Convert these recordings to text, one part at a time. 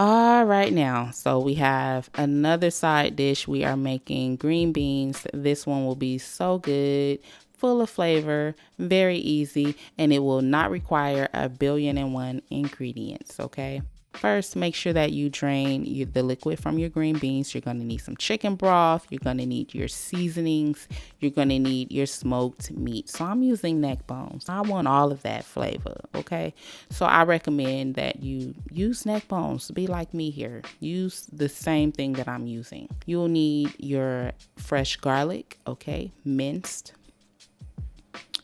All right, now, so we have another side dish. We are making green beans. This one will be so good, full of flavor, very easy, and it will not require 1,000,000,001 ingredients, okay? First, make sure that you drain the liquid from your green beans. You're going to need some chicken broth. You're going to need your seasonings. You're going to need your smoked meat. So I'm using neck bones. I want all of that flavor, okay? So I recommend that you use neck bones. Be like me here. Use the same thing that I'm using. You'll need your fresh garlic, okay, minced.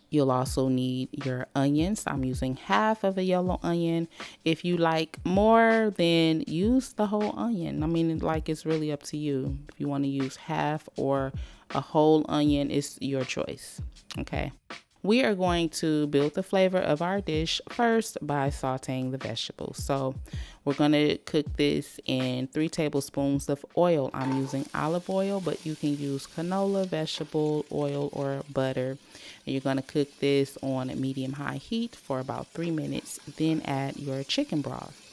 You'll also need your onions. I'm using half of a yellow onion. If you like more, then use the whole onion. I mean, like, it's really up to you. If you want to use half or a whole onion, it's your choice. Okay. We are going to build the flavor of our dish first by sauteing the vegetables. So we're going to cook this in 3 tablespoons of oil. I'm using olive oil, but you can use canola, vegetable oil, or butter. And you're going to cook this on medium-high heat for about 3 minutes. Then add your chicken broth.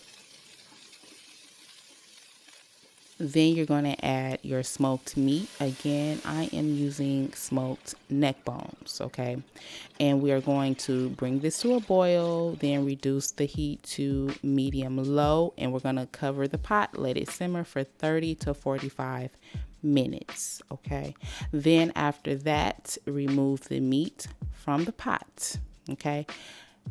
Then you're going to add your smoked meat. Again, I am using smoked neck bones, okay? And we are going to bring this to a boil, then reduce the heat to medium low, and we're going to cover the pot, let it simmer for 30 to 45 minutes, okay? Then after that, remove the meat from the pot, okay?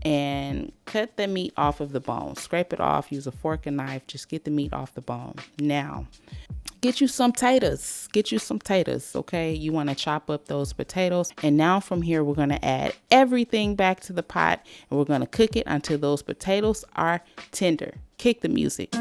And cut the meat off of the bone. Scrape it off, use a fork and knife, just get the meat off the bone. Now, get you some taters. Get you some taters, okay? You want to chop up those potatoes. And now from here, we're going to add everything back to the pot, and we're going to cook it until those potatoes are tender. Kick the music.